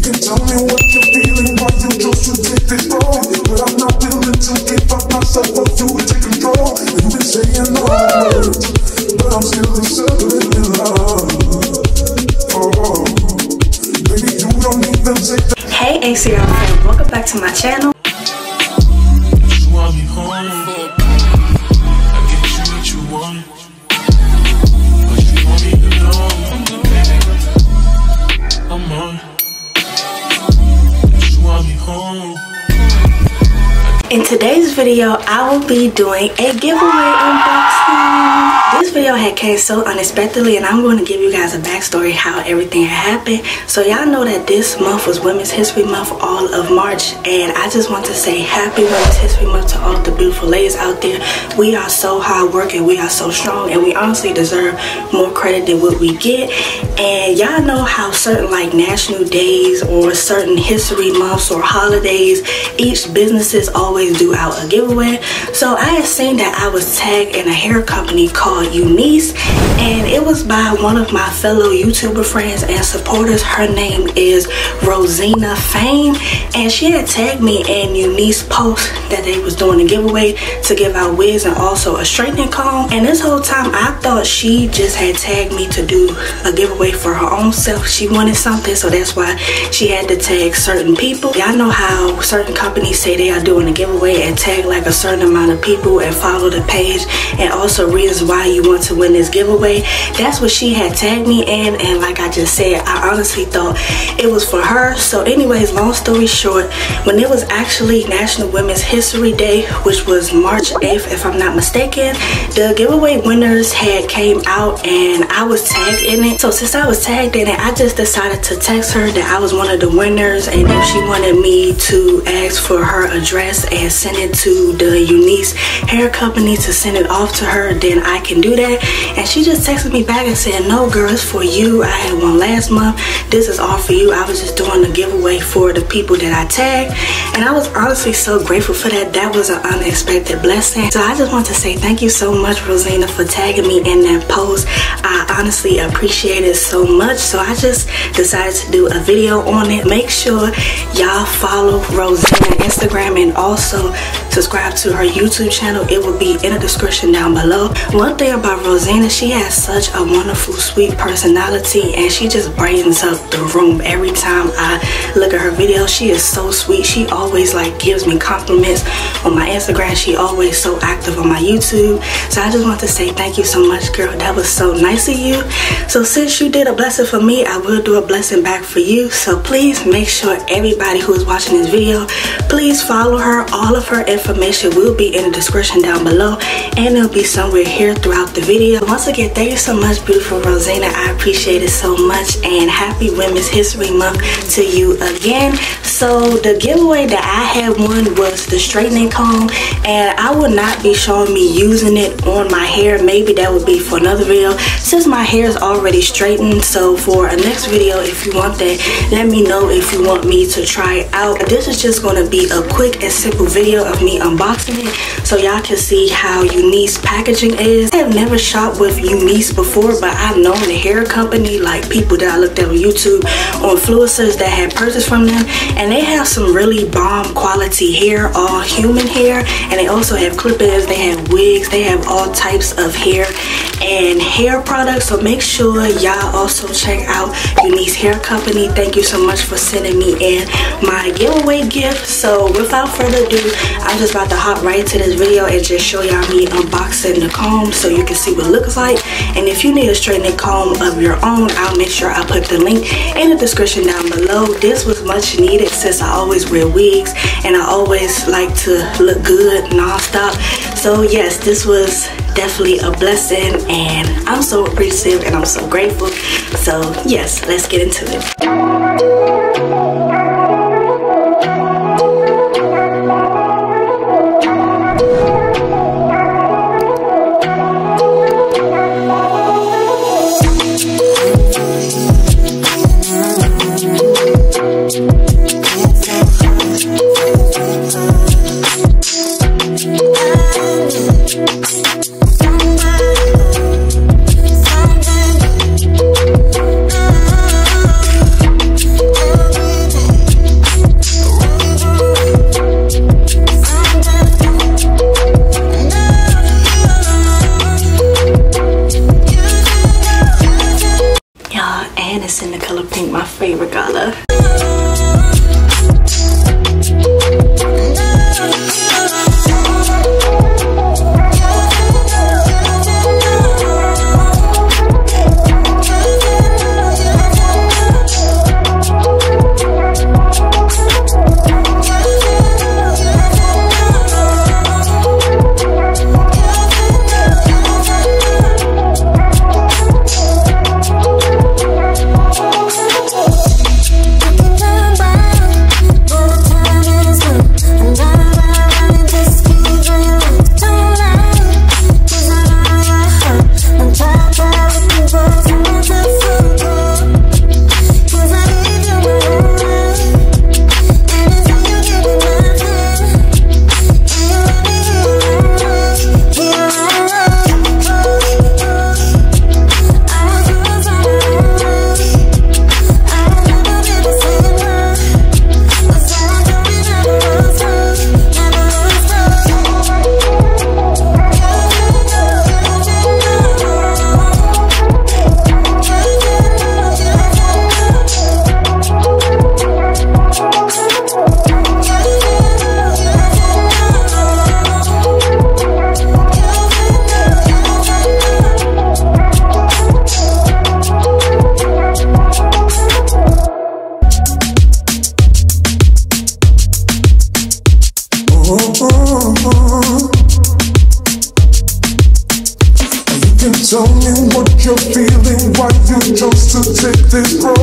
can tell me what you're feeling, why you chose to take this road, but I'm not willing to give up myself for you to take control. You've been saying no words, but I'm still circling in love. Oh, baby, you don't even say that. Hey ACR fam, welcome back to my channel. You want me home, I get you what you want, but you want me alone. I'm on. You want me home. In today's video, I will be doing a giveaway unboxing. This video had came so unexpectedly, and I'm going to give you guys a backstory how everything had happened. So y'all know that this month was Women's History Month, all of March, and I just want to say happy Women's History Month to all the beautiful ladies out there. We are so hard working, we are so strong, and we honestly deserve more credit than what we get. And y'all know how certain like national days or certain history months or holidays, each businesses always do out a giveaway. So I had seen that I was tagged in a hair company called UNICE, and it was by one of my fellow YouTuber friends and supporters. Her name is Rosina Fame, and she had tagged me in UNICE post that they was doing a giveaway to give out wigs and also a straightening comb. And this whole time I thought she just had tagged me to do a giveaway for her own self. She wanted something, so that's why she had to tag certain people. Y'all know how certain companies say they are doing a giveaway and tag like a certain amount of people and follow the page and also reasons why you want to win this giveaway. That's what she had tagged me in, and like I just said, I honestly thought it was for her. So anyways, long story short, when it was actually National Women's History Day, which was March 8th if I'm not mistaken, the giveaway winners had came out and I was tagged in it. So since I was tagged in it, I just decided to text her that I was one of the winners, and if she wanted me to ask for her address and send it to the UNICE hair company to send it off to her, then I can do that. And she just texted me back and said, no girl, it's for you. I had one last month, this is all for you. I was just doing a giveaway for the people that I tagged, and I was honestly so grateful for that. That was an unexpected blessing. So I just want to say thank you so much, Rosina, for tagging me in that post. I honestly appreciate it so much. So I just decided to do a video on it. Make sure y'all follow Rosina on Instagram and also subscribe to her YouTube channel. It will be in the description down below. One thing about Rosina, she has such a wonderful, sweet personality, and she just brightens up the room every time I look at her videos. She is so sweet. She always like gives me compliments on my Instagram. She always so active on my YouTube. So I just want to say thank you so much, girl. That was so nice of you. So since you did a blessing for me, I will do a blessing back for you. So please make sure everybody who is watching this video, please follow her. All of her information will be in the description down below, and it'll be somewhere here throughout the video. Once again, thank you so much, beautiful Rosina. I appreciate it so much, and happy Women's History Month to you again. So the giveaway that I had won was the straightening comb, and I will not be showing me using it on my hair. Maybe that would be for another video since my hair is already straightened. So for a next video, if you want that, let me know if you want me to try it out. This is just going to be a quick and simple video of me unboxing it so y'all can see how UNICE packaging is. I have never shopped with UNICE before, but I've known the hair company, like people that I looked at on YouTube, on influencers that had purchased from them, and they have some really bomb quality hair, all human hair, and they also have clip-ins, they have wigs, they have all types of hair and hair products. So make sure y'all also check out UNICE hair company. Thank you so much for sending me in my giveaway gift. So without further ado, I'm just about to hop right into this video and just show y'all me unboxing the comb so you can see what it looks like. And if you need a straightening comb of your own, I'll make sure I put the link in the description down below. This was much needed since I always wear wigs and I always like to look good non-stop. So yes, this was definitely a blessing, and I'm so appreciative and I'm so grateful. So yes, let's get into it. color. Tell me what you're feeling, why you chose to take this road.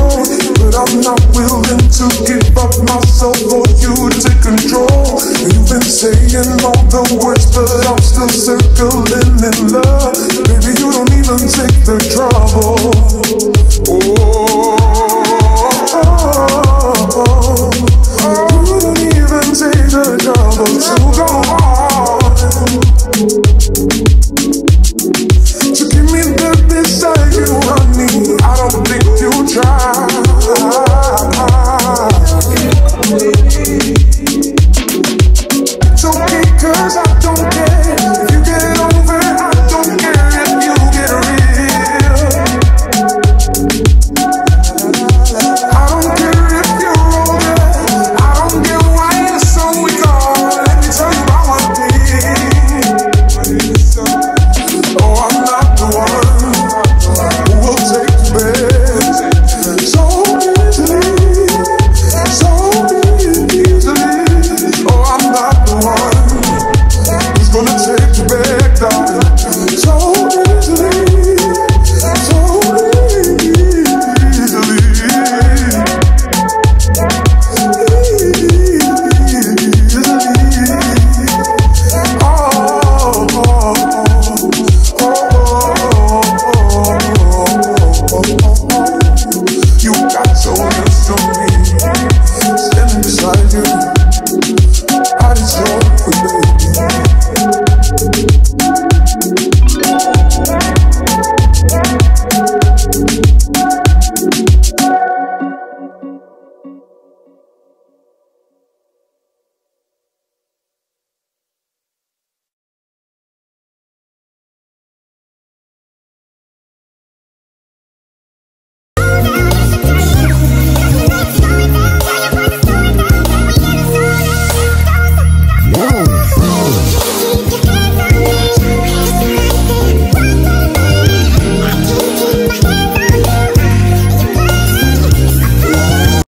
But I'm not willing to give up myself for you to take control. You've been saying all the words, but I'm still circling in love. Baby, you don't even take the trouble. Oh.